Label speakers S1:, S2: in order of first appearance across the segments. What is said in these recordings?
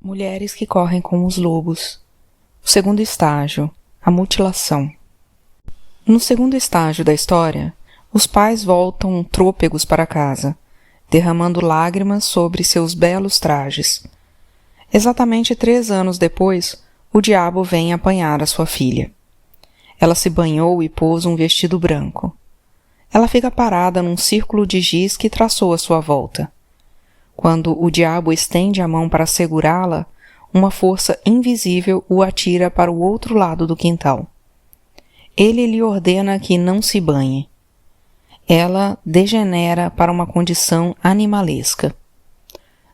S1: Mulheres que correm com os lobos. O segundo estágio, a mutilação. No segundo estágio da história, os pais voltam trôpegos para casa, derramando lágrimas sobre seus belos trajes. Exatamente 3 anos depois, o diabo vem apanhar a sua filha. Ela se banhou e pôs um vestido branco. Ela fica parada num círculo de giz que traçou à sua volta. Quando o diabo estende a mão para segurá-la, uma força invisível o atira para o outro lado do quintal. Ele lhe ordena que não se banhe. Ela degenera para uma condição animalesca.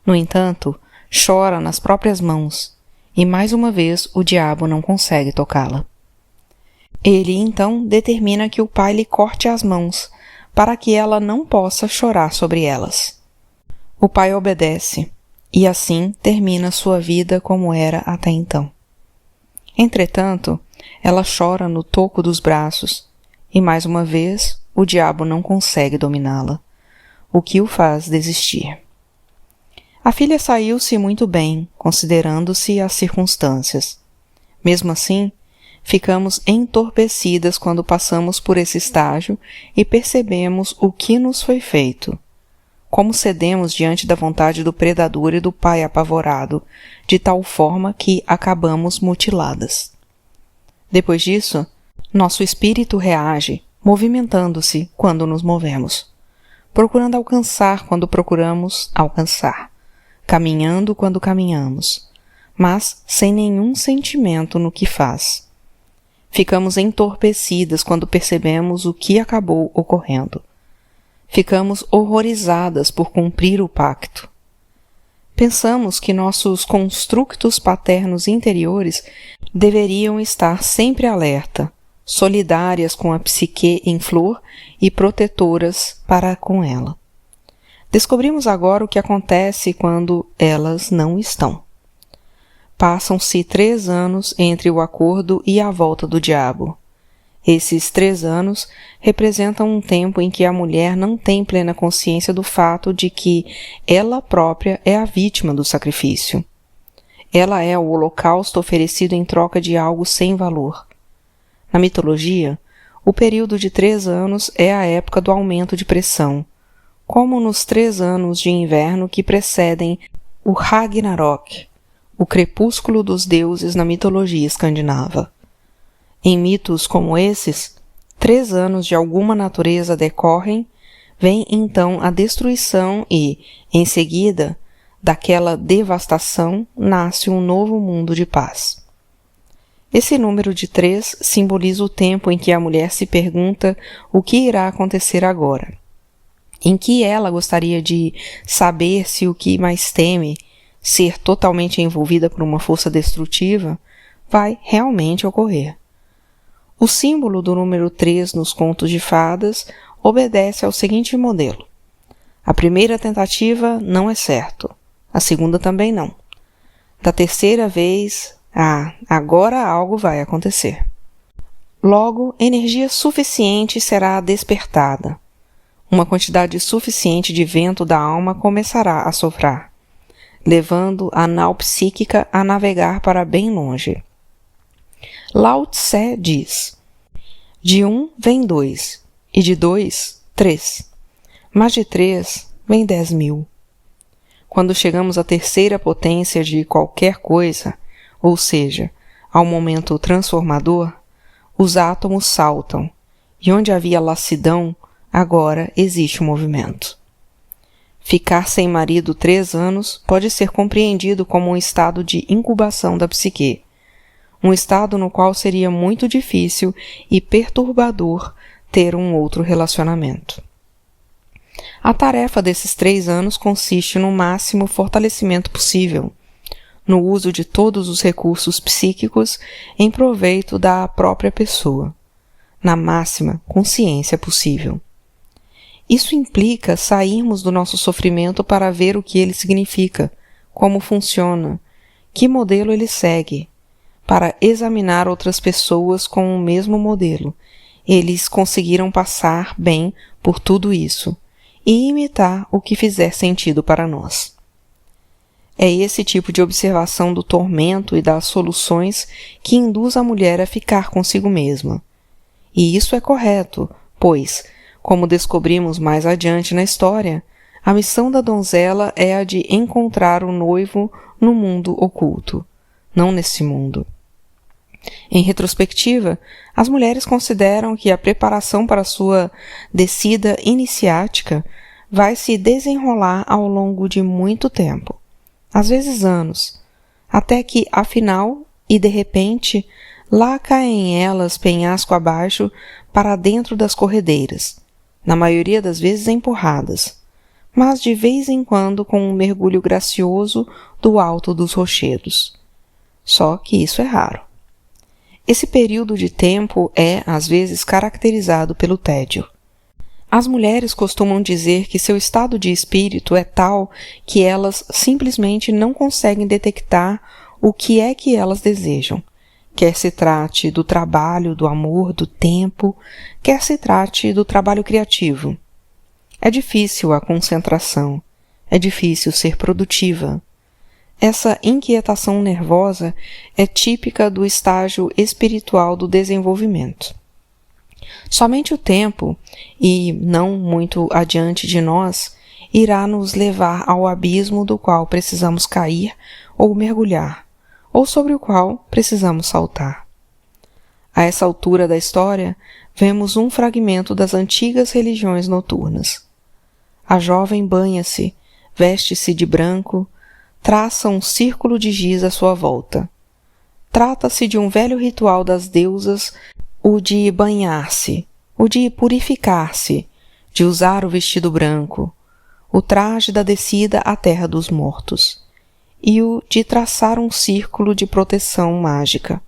S1: No entanto, chora nas próprias mãos, e mais uma vez o diabo não consegue tocá-la. Ele então determina que o pai lhe corte as mãos, para que ela não possa chorar sobre elas. O pai obedece, e assim termina sua vida como era até então. Entretanto, ela chora no toco dos braços, e mais uma vez o diabo não consegue dominá-la, o que o faz desistir. A filha saiu-se muito bem, considerando-se as circunstâncias. Mesmo assim, ficamos entorpecidas quando passamos por esse estágio e percebemos o que nos foi feito. Como cedemos diante da vontade do predador e do pai apavorado, de tal forma que acabamos mutiladas. Depois disso, nosso espírito reage, movimentando-se quando nos movemos, procurando alcançar quando procuramos alcançar, caminhando quando caminhamos, mas sem nenhum sentimento no que faz. Ficamos entorpecidas quando percebemos o que acabou ocorrendo. Ficamos horrorizadas por cumprir o pacto. Pensamos que nossos constructos paternos interiores deveriam estar sempre alerta, solidárias com a psique em flor e protetoras para com ela. Descobrimos agora o que acontece quando elas não estão. Passam-se 3 anos entre o acordo e a volta do diabo. Esses 3 anos representam um tempo em que a mulher não tem plena consciência do fato de que ela própria é a vítima do sacrifício. Ela é o holocausto oferecido em troca de algo sem valor. Na mitologia, o período de 3 anos é a época do aumento de pressão, como nos 3 anos de inverno que precedem o Ragnarok, o crepúsculo dos deuses na mitologia escandinava. Em mitos como esses, 3 anos de alguma natureza decorrem, vem então a destruição e, em seguida, daquela devastação, nasce um novo mundo de paz. Esse número de 3 simboliza o tempo em que a mulher se pergunta o que irá acontecer agora, em que ela gostaria de saber se o que mais teme, ser totalmente envolvida por uma força destrutiva, vai realmente ocorrer. O símbolo do número 3 nos contos de fadas obedece ao seguinte modelo. A primeira tentativa não é certo, a segunda também não. Da terceira vez, agora algo vai acontecer. Logo, energia suficiente será despertada. Uma quantidade suficiente de vento da alma começará a soprar, levando a nau psíquica a navegar para bem longe. Lao Tse diz: de 1 vem 2, e de 2, 3, mas de 3 vem 10.000. Quando chegamos à terceira potência de qualquer coisa, ou seja, ao momento transformador, os átomos saltam, e onde havia lassidão, agora existe um movimento. Ficar sem marido 3 anos pode ser compreendido como um estado de incubação da psique, um estado no qual seria muito difícil e perturbador ter um outro relacionamento. A tarefa desses 3 anos consiste no máximo fortalecimento possível, no uso de todos os recursos psíquicos em proveito da própria pessoa, na máxima consciência possível. Isso implica sairmos do nosso sofrimento para ver o que ele significa, como funciona, que modelo ele segue, para examinar outras pessoas com o mesmo modelo. Eles conseguiram passar bem por tudo isso e imitar o que fizer sentido para nós. É esse tipo de observação do tormento e das soluções que induz a mulher a ficar consigo mesma. E isso é correto, pois, como descobrimos mais adiante na história, a missão da donzela é a de encontrar o noivo no mundo oculto, não nesse mundo. Em retrospectiva, as mulheres consideram que a preparação para sua descida iniciática vai se desenrolar ao longo de muito tempo, às vezes anos, até que, afinal, e de repente, lá caem elas penhasco abaixo para dentro das corredeiras, na maioria das vezes empurradas, mas de vez em quando com um mergulho gracioso do alto dos rochedos. Só que isso é raro. Esse período de tempo é, às vezes, caracterizado pelo tédio. As mulheres costumam dizer que seu estado de espírito é tal que elas simplesmente não conseguem detectar o que é que elas desejam, quer se trate do trabalho, do amor, do tempo, quer se trate do trabalho criativo. É difícil a concentração, é difícil ser produtiva. Essa inquietação nervosa é típica do estágio espiritual do desenvolvimento. Somente o tempo, e não muito adiante de nós, irá nos levar ao abismo do qual precisamos cair ou mergulhar, ou sobre o qual precisamos saltar. A essa altura da história, vemos um fragmento das antigas religiões noturnas. A jovem banha-se, veste-se de branco, traça um círculo de giz à sua volta. Trata-se de um velho ritual das deusas, o de banhar-se, o de purificar-se, de usar o vestido branco, o traje da descida à terra dos mortos, e o de traçar um círculo de proteção mágica,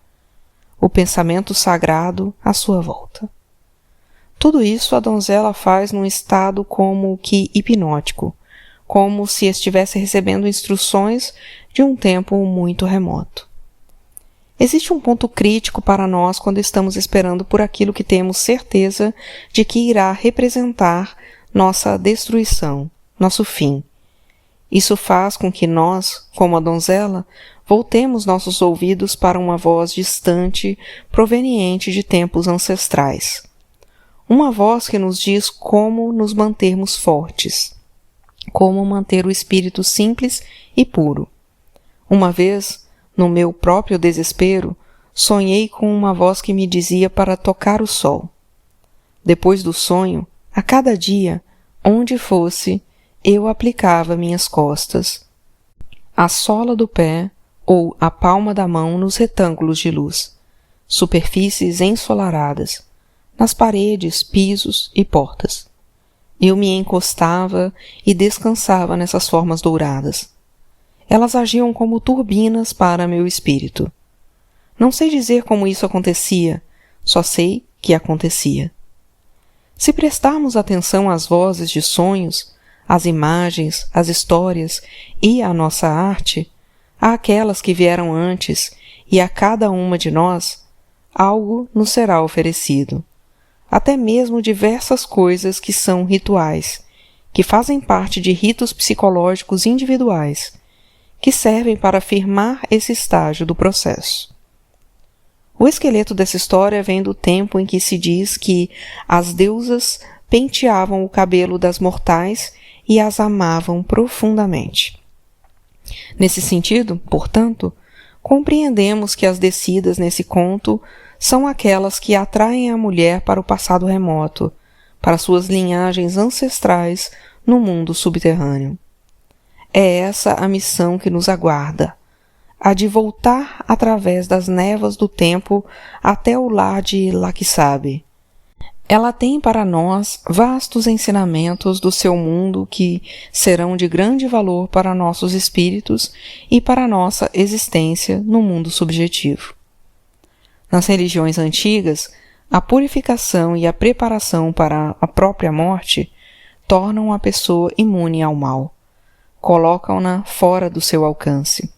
S1: o pensamento sagrado à sua volta. Tudo isso a donzela faz num estado como que hipnótico, como se estivesse recebendo instruções de um tempo muito remoto. Existe um ponto crítico para nós quando estamos esperando por aquilo que temos certeza de que irá representar nossa destruição, nosso fim. Isso faz com que nós, como a donzela, voltemos nossos ouvidos para uma voz distante, proveniente de tempos ancestrais. Uma voz que nos diz como nos mantermos fortes, como manter o espírito simples e puro. Uma vez, no meu próprio desespero, sonhei com uma voz que me dizia para tocar o sol. Depois do sonho, a cada dia, onde fosse, eu aplicava minhas costas, a sola do pé ou a palma da mão nos retângulos de luz, superfícies ensolaradas, nas paredes, pisos e portas. Eu me encostava e descansava nessas formas douradas. Elas agiam como turbinas para meu espírito. Não sei dizer como isso acontecia, só sei que acontecia. Se prestarmos atenção às vozes de sonhos, às imagens, às histórias e à nossa arte, àquelas que vieram antes e a cada uma de nós, algo nos será oferecido. Até mesmo diversas coisas que são rituais, que fazem parte de ritos psicológicos individuais, que servem para afirmar esse estágio do processo. O esqueleto dessa história vem do tempo em que se diz que as deusas penteavam o cabelo das mortais e as amavam profundamente. Nesse sentido, portanto, compreendemos que as descidas nesse conto são aquelas que atraem a mulher para o passado remoto, para suas linhagens ancestrais no mundo subterrâneo. É essa a missão que nos aguarda, a de voltar através das névoas do tempo até o lar de Lakshmi. Ela tem para nós vastos ensinamentos do seu mundo que serão de grande valor para nossos espíritos e para nossa existência no mundo subjetivo. Nas religiões antigas, a purificação e a preparação para a própria morte tornam a pessoa imune ao mal, colocam-na fora do seu alcance.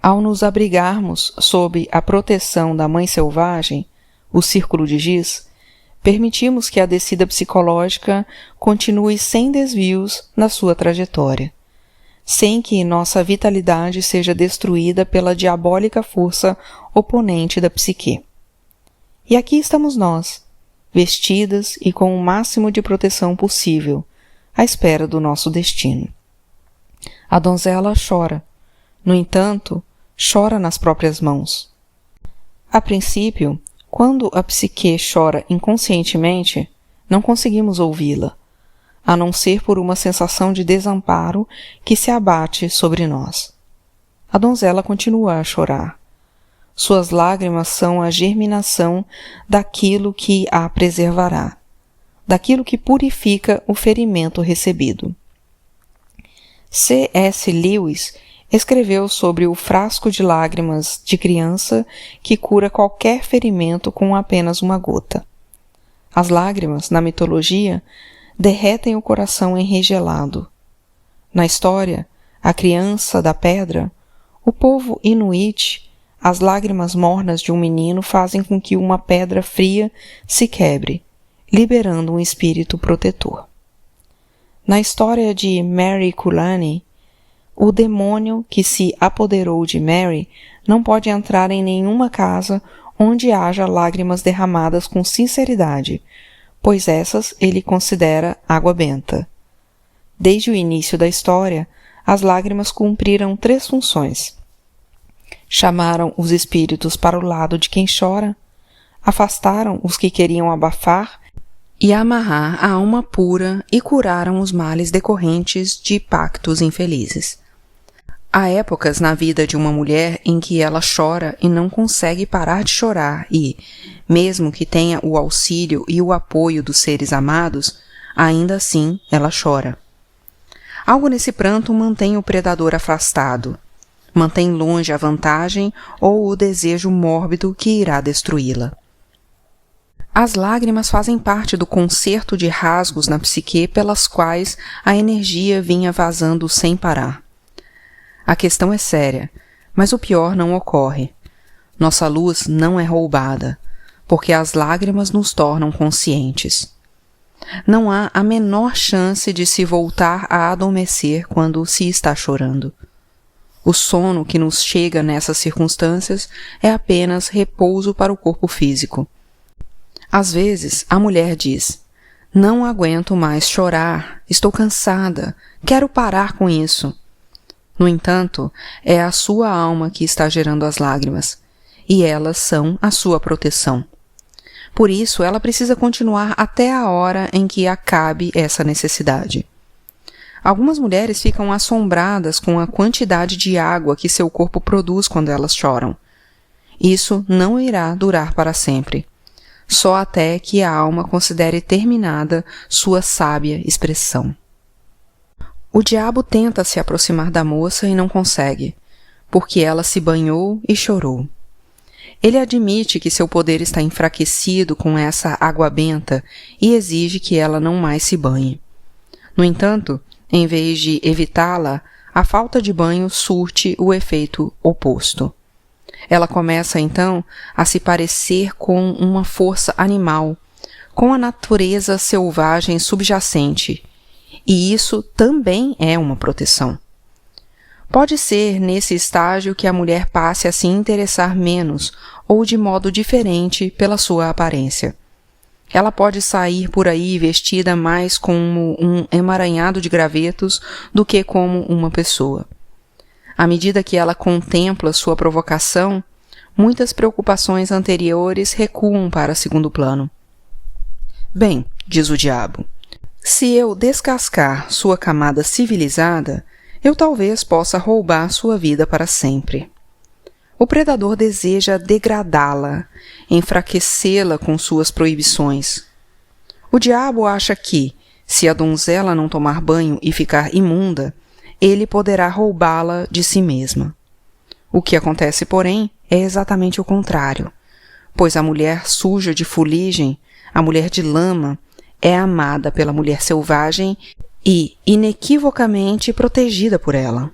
S1: Ao nos abrigarmos sob a proteção da Mãe Selvagem, o círculo de giz, permitimos que a descida psicológica continue sem desvios na sua trajetória. sem que nossa vitalidade seja destruída pela diabólica força oponente da psique. E aqui estamos nós, vestidas e com o máximo de proteção possível, à espera do nosso destino. A donzela chora. No entanto, chora nas próprias mãos. A princípio, quando a psique chora inconscientemente, não conseguimos ouvi-la, a não ser por uma sensação de desamparo que se abate sobre nós. A donzela continua a chorar. Suas lágrimas são a germinação daquilo que a preservará, daquilo que purifica o ferimento recebido. C.S. Lewis escreveu sobre o frasco de lágrimas de criança que cura qualquer ferimento com apenas uma gota. As lágrimas, na mitologia, derretem o coração enregelado. Na história, a criança da pedra, o povo inuit, as lágrimas mornas de um menino fazem com que uma pedra fria se quebre, liberando um espírito protetor. Na história de Mary Kulani, o demônio que se apoderou de Mary não pode entrar em nenhuma casa onde haja lágrimas derramadas com sinceridade, pois essas ele considera água benta. Desde o início da história, as lágrimas cumpriram 3 funções. Chamaram os espíritos para o lado de quem chora, afastaram os que queriam abafar e amarrar a alma pura e curaram os males decorrentes de pactos infelizes. Há épocas na vida de uma mulher em que ela chora e não consegue parar de chorar e, mesmo que tenha o auxílio e o apoio dos seres amados, ainda assim ela chora. Algo nesse pranto mantém o predador afastado, mantém longe a vantagem ou o desejo mórbido que irá destruí-la. As lágrimas fazem parte do concerto de rasgos na psique pelas quais a energia vinha vazando sem parar. A questão é séria, mas o pior não ocorre. Nossa luz não é roubada, porque as lágrimas nos tornam conscientes. Não há a menor chance de se voltar a adormecer quando se está chorando. O sono que nos chega nessas circunstâncias é apenas repouso para o corpo físico. Às vezes, a mulher diz: "Não aguento mais chorar, estou cansada, quero parar com isso." No entanto, é a sua alma que está gerando as lágrimas, e elas são a sua proteção. Por isso, ela precisa continuar até a hora em que acabe essa necessidade. Algumas mulheres ficam assombradas com a quantidade de água que seu corpo produz quando elas choram. Isso não irá durar para sempre, só até que a alma considere terminada sua sábia expressão. O diabo tenta se aproximar da moça e não consegue, porque ela se banhou e chorou. Ele admite que seu poder está enfraquecido com essa água benta e exige que ela não mais se banhe. No entanto, em vez de evitá-la, a falta de banho surte o efeito oposto. Ela começa então a se parecer com uma força animal, com a natureza selvagem subjacente, e isso também é uma proteção. Pode ser nesse estágio que a mulher passe a se interessar menos ou de modo diferente pela sua aparência. Ela pode sair por aí vestida mais como um emaranhado de gravetos do que como uma pessoa. À medida que ela contempla sua provocação, muitas preocupações anteriores recuam para segundo plano. Bem, diz o diabo, se eu descascar sua camada civilizada, eu talvez possa roubar sua vida para sempre. O predador deseja degradá-la, enfraquecê-la com suas proibições. O diabo acha que, se a donzela não tomar banho e ficar imunda, ele poderá roubá-la de si mesma. O que acontece, porém, é exatamente o contrário, pois a mulher suja de fuligem, a mulher de lama, é amada pela mulher selvagem e, inequivocamente, protegida por ela.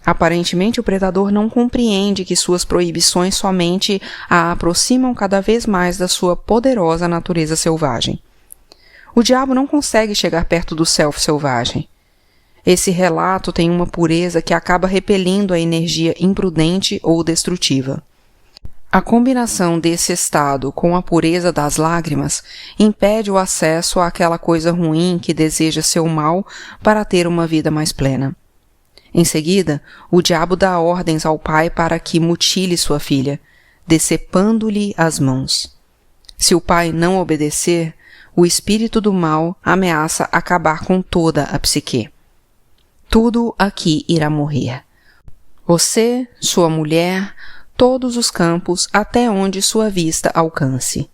S1: Aparentemente, o predador não compreende que suas proibições somente a aproximam cada vez mais da sua poderosa natureza selvagem. O diabo não consegue chegar perto do self selvagem. Esse relato tem uma pureza que acaba repelindo a energia imprudente ou destrutiva. A combinação desse estado com a pureza das lágrimas impede o acesso àquela coisa ruim que deseja seu mal para ter uma vida mais plena. Em seguida, o diabo dá ordens ao pai para que mutile sua filha, decepando-lhe as mãos. Se o pai não obedecer, o espírito do mal ameaça acabar com toda a psique. Tudo aqui irá morrer. Você, sua mulher, todos os campos até onde sua vista alcance.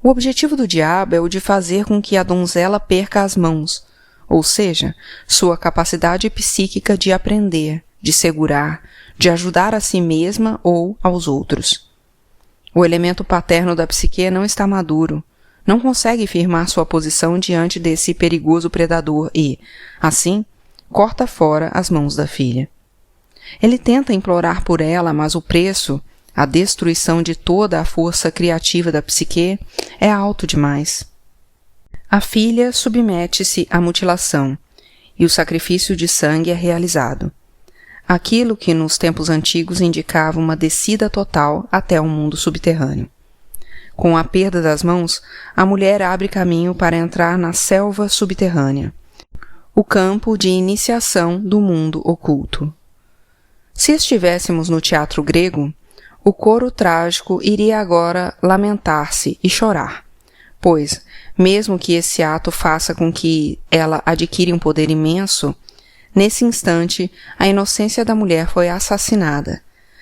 S1: O objetivo do diabo é o de fazer com que a donzela perca as mãos, ou seja, sua capacidade psíquica de aprender, de segurar, de ajudar a si mesma ou aos outros. O elemento paterno da psique não está maduro, não consegue firmar sua posição diante desse perigoso predador e, assim, corta fora as mãos da filha. Ele tenta implorar por ela, mas o preço, a destruição de toda a força criativa da psique, é alto demais. A filha submete-se à mutilação, e o sacrifício de sangue é realizado. Aquilo que nos tempos antigos indicava uma descida total até o mundo subterrâneo. Com a perda das mãos, a mulher abre caminho para entrar na selva subterrânea, o campo de iniciação do mundo oculto. Se estivéssemos no teatro grego, o coro trágico iria agora lamentar-se e chorar, pois, mesmo que esse ato faça com que ela adquire um poder imenso, nesse instante a inocência da mulher foi assassinada,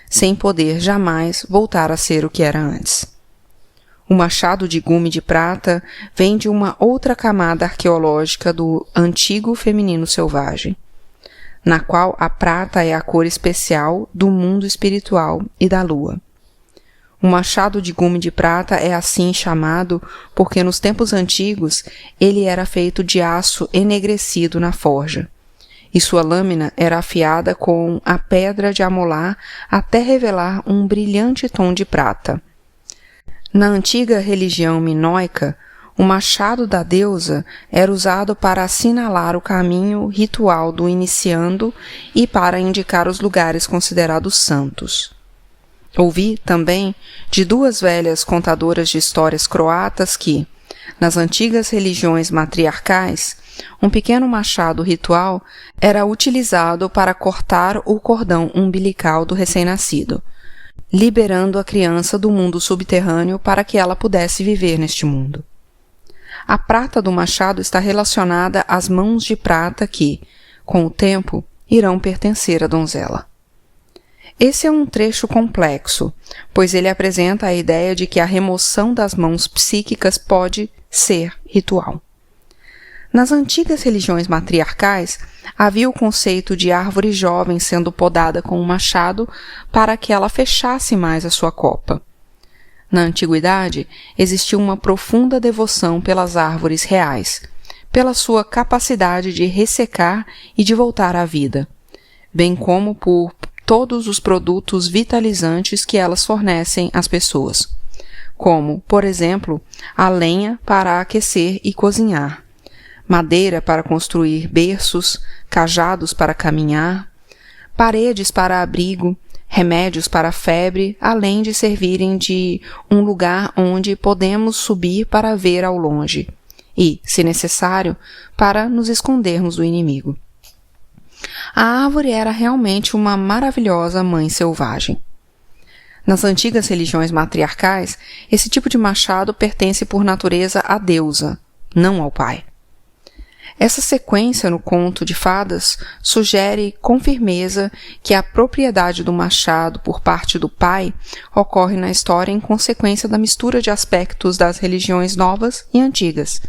S1: sem poder jamais voltar a ser o que era antes. O machado de gume de prata vem de uma outra camada arqueológica do antigo feminino selvagem, na qual a prata é a cor especial do mundo espiritual e da lua. O machado de gume de prata é assim chamado porque nos tempos antigos ele era feito de aço enegrecido na forja, e sua lâmina era afiada com a pedra de amolar até revelar um brilhante tom de prata. Na antiga religião minoica, o machado da deusa era usado para assinalar o caminho ritual do iniciando e para indicar os lugares considerados santos. Ouvi, também, de duas velhas contadoras de histórias croatas que, nas antigas religiões matriarcais, um pequeno machado ritual era utilizado para cortar o cordão umbilical do recém-nascido, liberando a criança do mundo subterrâneo para que ela pudesse viver neste mundo. A prata do machado está relacionada às mãos de prata que, com o tempo, irão pertencer à donzela. Esse é um trecho complexo, pois ele apresenta a ideia de que a remoção das mãos psíquicas pode ser ritual. Nas antigas religiões matriarcais, havia o conceito de árvore jovem sendo podada com um machado para que ela fechasse mais a sua copa. Na antiguidade, existia uma profunda devoção pelas árvores reais, pela sua capacidade de ressecar e de voltar à vida, bem como por todos os produtos vitalizantes que elas fornecem às pessoas, como, por exemplo, a lenha para aquecer e cozinhar, madeira para construir berços, cajados para caminhar, paredes para abrigo, remédios para a febre, além de servirem de um lugar onde podemos subir para ver ao longe e, se necessário, para nos escondermos do inimigo. A árvore era realmente uma maravilhosa mãe selvagem. Nas antigas religiões matriarcais, esse tipo de machado pertence por natureza à deusa, não ao pai. Essa sequência no conto de fadas sugere com firmeza que a propriedade do machado por parte do pai ocorre na história em consequência da mistura de aspectos das religiões novas e antigas,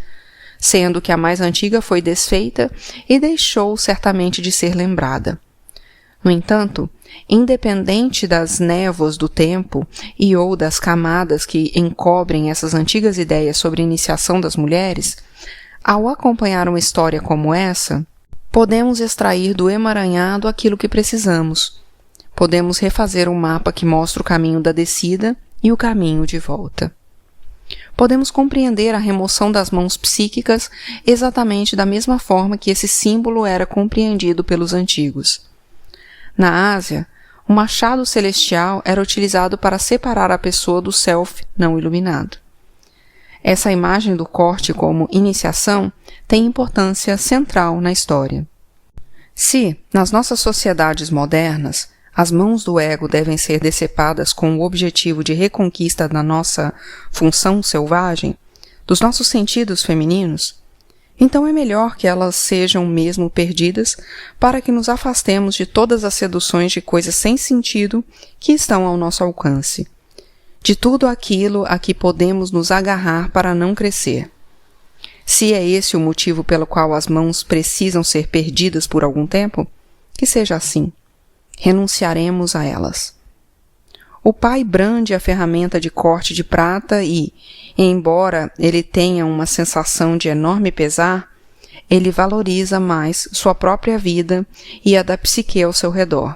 S1: sendo que a mais antiga foi desfeita e deixou certamente de ser lembrada. No entanto, independente das névoas do tempo e ou das camadas que encobrem essas antigas ideias sobre a iniciação das mulheres, ao acompanhar uma história como essa, podemos extrair do emaranhado aquilo que precisamos. Podemos refazer um mapa que mostra o caminho da descida e o caminho de volta. podemos compreender a remoção das mãos psíquicas exatamente da mesma forma que esse símbolo era compreendido pelos antigos. Na Ásia, o machado celestial era utilizado para separar a pessoa do self não iluminado. Essa imagem do corte como iniciação tem importância central na história. Se, nas nossas sociedades modernas, as mãos do ego devem ser decepadas com o objetivo de reconquista da nossa função selvagem, dos nossos sentidos femininos, então é melhor que elas sejam mesmo perdidas para que nos afastemos de todas as seduções de coisas sem sentido que estão ao nosso alcance, de tudo aquilo a que podemos nos agarrar para não crescer. Se é esse o motivo pelo qual as mãos precisam ser perdidas por algum tempo, que seja assim. Renunciaremos a elas. O pai brande a ferramenta de corte de prata e, embora ele tenha uma sensação de enorme pesar, ele valoriza mais sua própria vida e a da psique ao seu redor,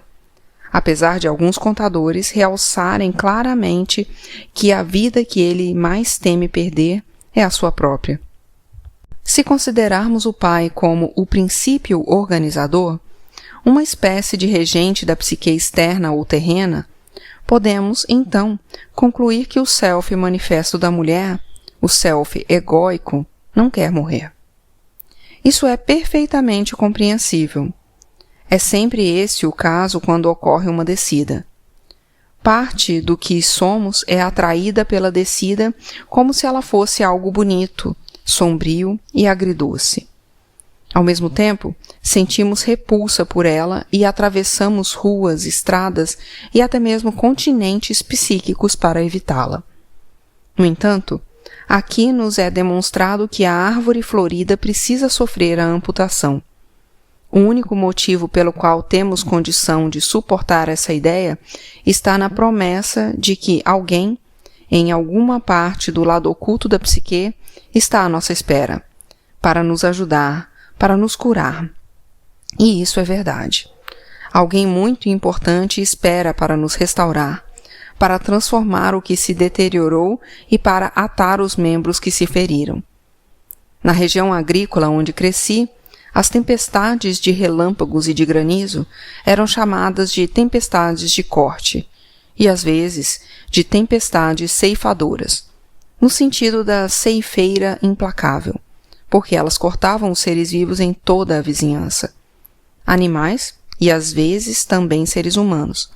S1: apesar de alguns contadores realçarem claramente que a vida que ele mais teme perder é a sua própria. Se considerarmos o pai como o princípio organizador, uma espécie de regente da psique externa ou terrena, podemos, então, concluir que o self manifesto da mulher, o self egóico, não quer morrer. Isso é perfeitamente compreensível. É sempre esse o caso quando ocorre uma descida. Parte do que somos é atraída pela descida como se ela fosse algo bonito, sombrio e agridoce. Ao mesmo tempo, sentimos repulsa por ela e atravessamos ruas, estradas e até mesmo continentes psíquicos para evitá-la. No entanto, aqui nos é demonstrado que a árvore florida precisa sofrer a amputação. O único motivo pelo qual temos condição de suportar essa ideia está na promessa de que alguém, em alguma parte do lado oculto da psique, está à nossa espera, para nos ajudar, para nos curar. E isso é verdade. Alguém muito importante espera para nos restaurar, para transformar o que se deteriorou e para atar os membros que se feriram. Na região agrícola onde cresci, as tempestades de relâmpagos e de granizo eram chamadas de tempestades de corte, e às vezes de tempestades ceifadoras, no sentido da ceifeira implacável, porque elas cortavam os seres vivos em toda a vizinhança. Animais e às vezes também seres humanos,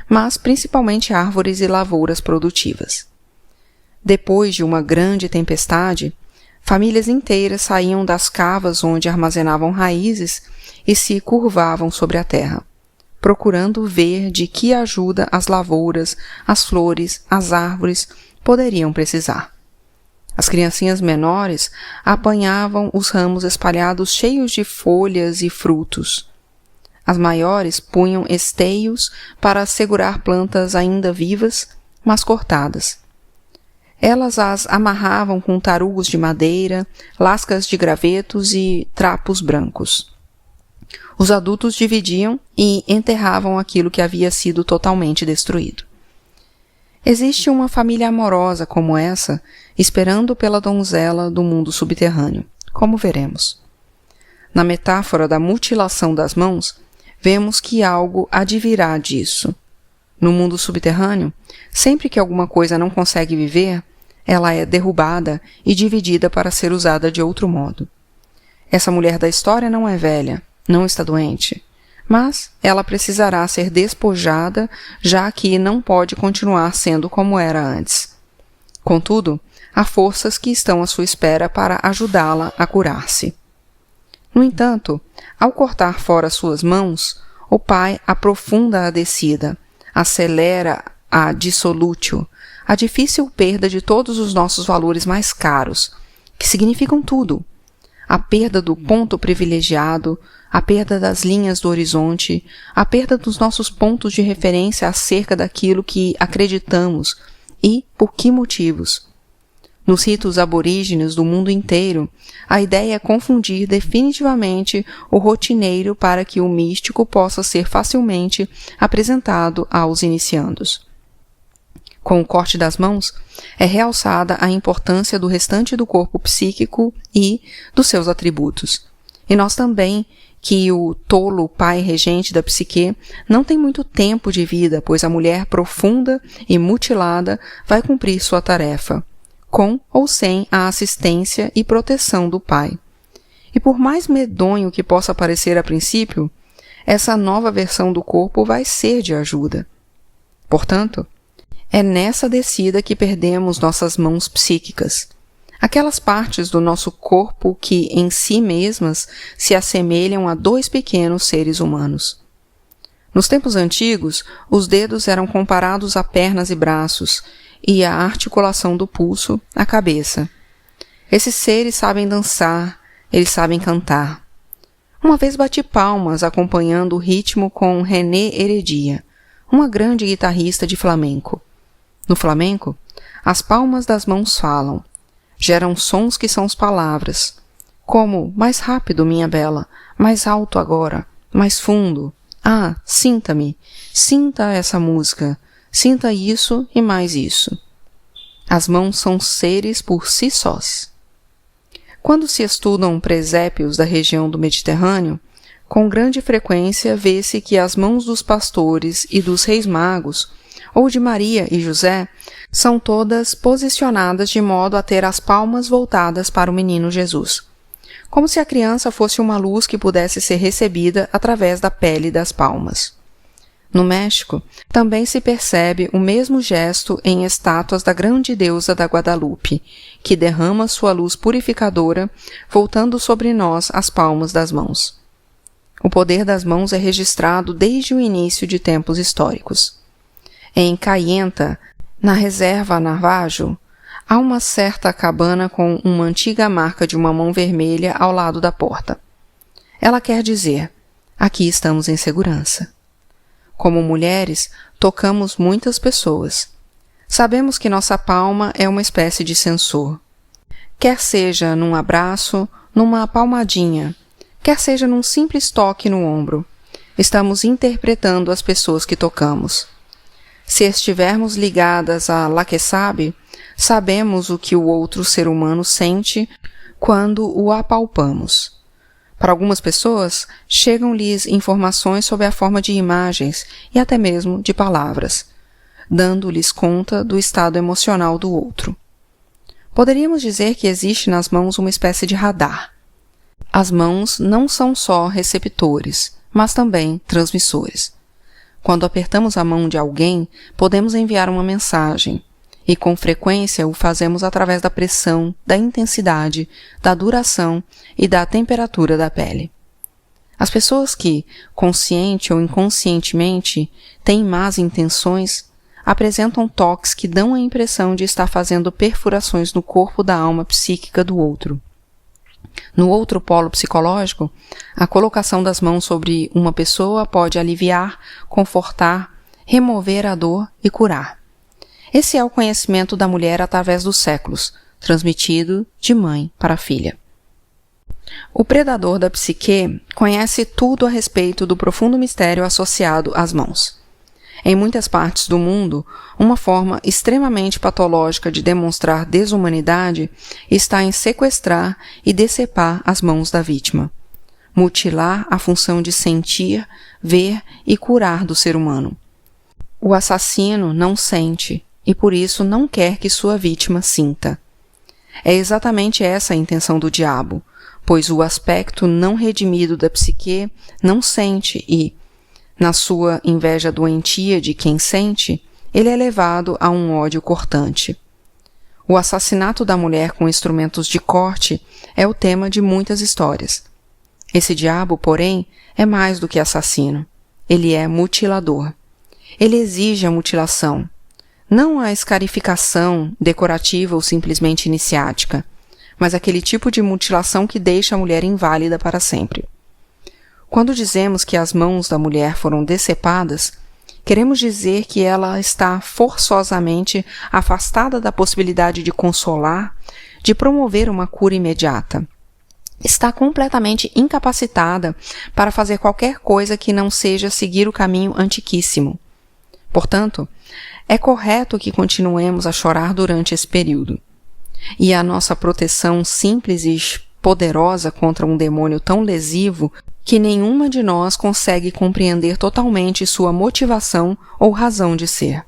S1: mas principalmente árvores e lavouras produtivas. Depois de uma grande tempestade, famílias inteiras saíam das cavas onde armazenavam raízes e se curvavam sobre a terra, procurando ver de que ajuda as lavouras, as flores, as árvores poderiam precisar. As criancinhas menores apanhavam os ramos espalhados cheios de folhas e frutos. As maiores punham esteios para segurar plantas ainda vivas, mas cortadas. Elas as amarravam com tarugos de madeira, lascas de gravetos e trapos brancos. Os adultos dividiam e enterravam aquilo que havia sido totalmente destruído. Existe uma família amorosa como essa, esperando pela donzela do mundo subterrâneo, como veremos. Na metáfora da mutilação das mãos, vemos que algo advirá disso. No mundo subterrâneo, sempre que alguma coisa não consegue viver, ela é derrubada e dividida para ser usada de outro modo. Essa mulher da história não é velha, não está doente, mas ela precisará ser despojada, já que não pode continuar sendo como era antes. Contudo, há forças que estão à sua espera para ajudá-la a curar-se. No entanto, ao cortar fora suas mãos, o pai aprofunda a descida, acelera a dissolutio, a difícil perda de todos os nossos valores mais caros, que significam tudo: a perda do ponto privilegiado, a perda das linhas do horizonte, a perda dos nossos pontos de referência acerca daquilo que acreditamos e por que motivos. Nos ritos aborígenes do mundo inteiro, a ideia é confundir definitivamente o rotineiro para que o místico possa ser facilmente apresentado aos iniciandos. Com o corte das mãos, é realçada a importância do restante do corpo psíquico e dos seus atributos. E nós também que o tolo pai regente da psique não tem muito tempo de vida, pois a mulher profunda e mutilada vai cumprir sua tarefa, com ou sem a assistência e proteção do pai. E por mais medonho que possa parecer a princípio, essa nova versão do corpo vai ser de ajuda. Portanto, é nessa descida que perdemos nossas mãos psíquicas, aquelas partes do nosso corpo que, em si mesmas, se assemelham a dois pequenos seres humanos. Nos tempos antigos, os dedos eram comparados a pernas e braços, e a articulação do pulso, a cabeça. Esses seres sabem dançar, eles sabem cantar. Uma vez bati palmas acompanhando o ritmo com René Heredia, uma grande guitarrista de flamenco. No flamenco, as palmas das mãos falam, geram sons que são as palavras, como mais rápido, minha bela, mais alto agora, mais fundo. Ah, sinta-me, sinta essa música, sinta isso e mais isso. As mãos são seres por si sós. Quando se estudam presépios da região do Mediterrâneo, com grande frequência vê-se que as mãos dos pastores e dos reis magos, ou de Maria e José, são todas posicionadas de modo a ter as palmas voltadas para o menino Jesus, como se a criança fosse uma luz que pudesse ser recebida através da pele das palmas. No México, também se percebe o mesmo gesto em estátuas da grande deusa da Guadalupe, que derrama sua luz purificadora, voltando sobre nós as palmas das mãos. O poder das mãos é registrado desde o início de tempos históricos. Em Caienta, na reserva Navajo, há uma certa cabana com uma antiga marca de uma mão vermelha ao lado da porta. Ela quer dizer, aqui estamos em segurança. Como mulheres, tocamos muitas pessoas. Sabemos que nossa palma é uma espécie de sensor. Quer seja num abraço, numa palmadinha, quer seja num simples toque no ombro, estamos interpretando as pessoas que tocamos. Se estivermos ligadas a lá que sabe, sabemos o que o outro ser humano sente quando o apalpamos. Para algumas pessoas, chegam-lhes informações sob a forma de imagens e até mesmo de palavras, dando-lhes conta do estado emocional do outro. Poderíamos dizer que existe nas mãos uma espécie de radar. As mãos não são só receptores, mas também transmissores. Quando apertamos a mão de alguém, podemos enviar uma mensagem, e com frequência o fazemos através da pressão, da intensidade, da duração e da temperatura da pele. As pessoas que, consciente ou inconscientemente, têm más intenções, apresentam toques que dão a impressão de estar fazendo perfurações no corpo da alma psíquica do outro. No outro polo psicológico, a colocação das mãos sobre uma pessoa pode aliviar, confortar, remover a dor e curar. Esse é o conhecimento da mulher através dos séculos, transmitido de mãe para filha. O predador da psique conhece tudo a respeito do profundo mistério associado às mãos. Em muitas partes do mundo, uma forma extremamente patológica de demonstrar desumanidade está em sequestrar e decepar as mãos da vítima, mutilar a função de sentir, ver e curar do ser humano. O assassino não sente e por isso não quer que sua vítima sinta. É exatamente essa a intenção do diabo, pois o aspecto não redimido da psique não sente e, na sua inveja doentia de quem sente, ele é levado a um ódio cortante. O assassinato da mulher com instrumentos de corte é o tema de muitas histórias. Esse diabo, porém, é mais do que assassino. Ele é mutilador. Ele exige a mutilação, não a escarificação decorativa ou simplesmente iniciática, mas aquele tipo de mutilação que deixa a mulher inválida para sempre. Quando dizemos que as mãos da mulher foram decepadas, queremos dizer que ela está forçosamente afastada da possibilidade de consolar, de promover uma cura imediata. Está completamente incapacitada para fazer qualquer coisa que não seja seguir o caminho antiquíssimo. Portanto, é correto que continuemos a chorar durante esse período. E a nossa proteção simples e poderosa contra um demônio tão lesivo que nenhuma de nós consegue compreender totalmente sua motivação ou razão de ser.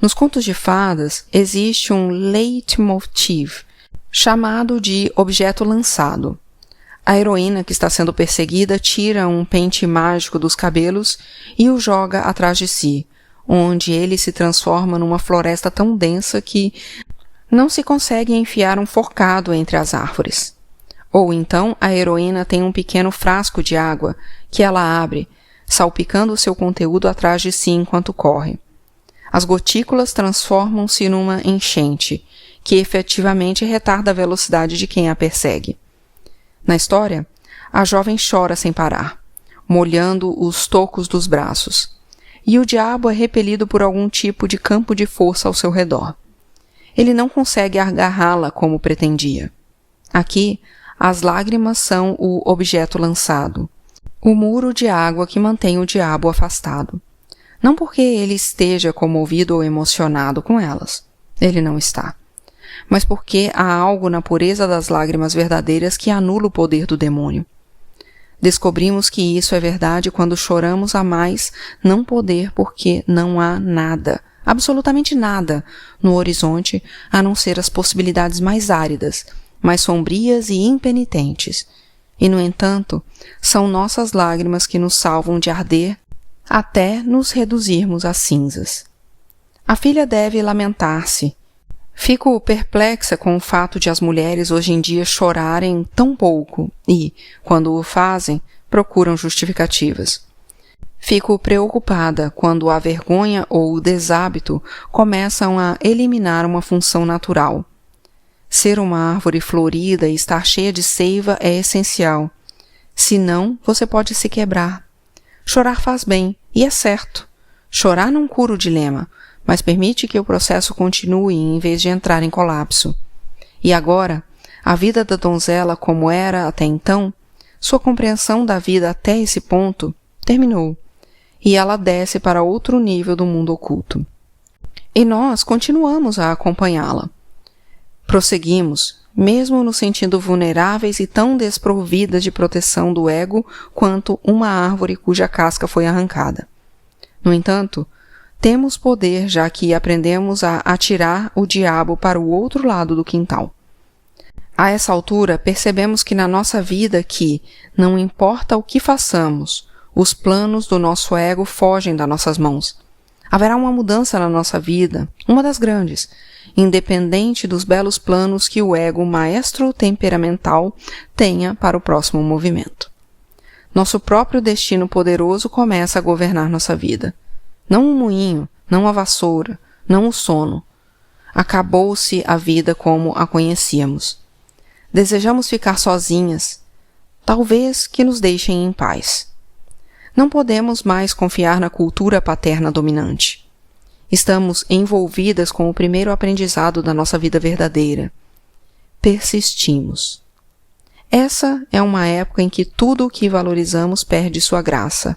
S1: Nos contos de fadas existe um leitmotiv, chamado de objeto lançado. A heroína que está sendo perseguida tira um pente mágico dos cabelos e o joga atrás de si, onde ele se transforma numa floresta tão densa que não se consegue enfiar um forcado entre as árvores. Ou então a heroína tem um pequeno frasco de água que ela abre, salpicando o seu conteúdo atrás de si enquanto corre. As gotículas transformam-se numa enchente, que efetivamente retarda a velocidade de quem a persegue. Na história, a jovem chora sem parar, molhando os tocos dos braços, e o diabo é repelido por algum tipo de campo de força ao seu redor. Ele não consegue agarrá-la como pretendia. Aqui, as lágrimas são o objeto lançado, o muro de água que mantém o diabo afastado. Não porque ele esteja comovido ou emocionado com elas. Ele não está. Mas porque há algo na pureza das lágrimas verdadeiras que anula o poder do demônio. Descobrimos que isso é verdade quando choramos a mais não poder porque não há nada, absolutamente nada, no horizonte a não ser as possibilidades mais áridas, mais sombrias e impenitentes. E, no entanto, são nossas lágrimas que nos salvam de arder até nos reduzirmos a cinzas. A filha deve lamentar-se. Fico perplexa com o fato de as mulheres hoje em dia chorarem tão pouco e, quando o fazem, procuram justificativas. Fico preocupada quando a vergonha ou o deshábito começam a eliminar uma função natural. Ser uma árvore florida e estar cheia de seiva é essencial. Senão, você pode se quebrar. Chorar faz bem, e é certo. Chorar não cura o dilema, mas permite que o processo continue em vez de entrar em colapso. E agora, a vida da donzela como era até então, sua compreensão da vida até esse ponto, terminou, e ela desce para outro nível do mundo oculto. E nós continuamos a acompanhá-la. Prosseguimos, mesmo nos sentindo vulneráveis e tão desprovidas de proteção do ego quanto uma árvore cuja casca foi arrancada. No entanto, temos poder já que aprendemos a atirar o diabo para o outro lado do quintal. A essa altura, percebemos que na nossa vida que, não importa o que façamos, os planos do nosso ego fogem das nossas mãos. Haverá uma mudança na nossa vida, uma das grandes, independente dos belos planos que o ego maestro temperamental tenha para o próximo movimento. Nosso próprio destino poderoso começa a governar nossa vida. Não o moinho, não a vassoura, não o sono. Acabou-se a vida como a conhecíamos. Desejamos ficar sozinhas. Talvez que nos deixem em paz. Não podemos mais confiar na cultura paterna dominante. Estamos envolvidas com o primeiro aprendizado da nossa vida verdadeira. Persistimos. Essa é uma época em que tudo o que valorizamos perde sua graça.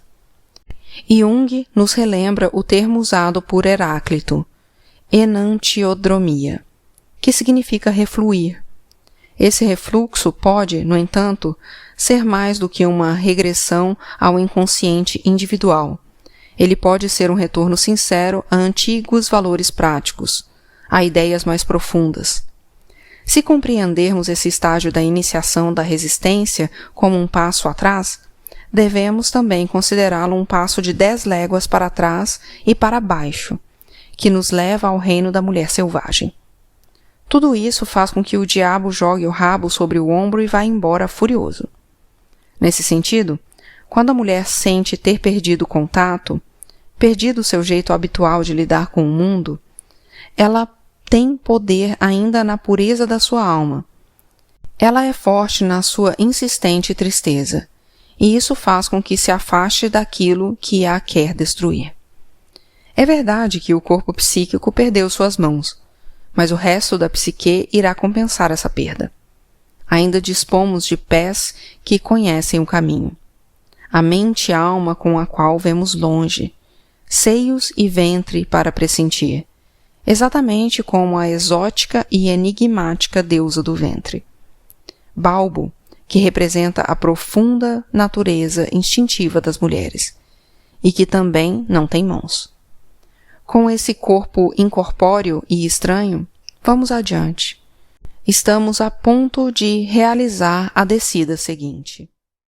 S1: Jung nos relembra o termo usado por Heráclito, enantiodromia, que significa refluir. Esse refluxo pode, no entanto, ser mais do que uma regressão ao inconsciente individual. Ele pode ser um retorno sincero a antigos valores práticos, a ideias mais profundas. Se compreendermos esse estágio da iniciação da resistência como um passo atrás, devemos também considerá-lo um passo de 10 léguas para trás e para baixo, que nos leva ao reino da mulher selvagem. Tudo isso faz com que o diabo jogue o rabo sobre o ombro e vá embora furioso. Nesse sentido, quando a mulher sente ter perdido o contato, perdido o seu jeito habitual de lidar com o mundo, ela tem poder ainda na pureza da sua alma. Ela é forte na sua insistente tristeza, e isso faz com que se afaste daquilo que a quer destruir. É verdade que o corpo psíquico perdeu suas mãos, mas o resto da psique irá compensar essa perda. Ainda dispomos de pés que conhecem o caminho. A mente e alma com a qual vemos longe. seios e ventre para pressentir, exatamente como a exótica e enigmática deusa do ventre. Balbo, que representa a profunda natureza instintiva das mulheres, e que também não tem mãos. Com esse corpo incorpóreo e estranho, vamos adiante. Estamos a ponto de realizar a descida seguinte.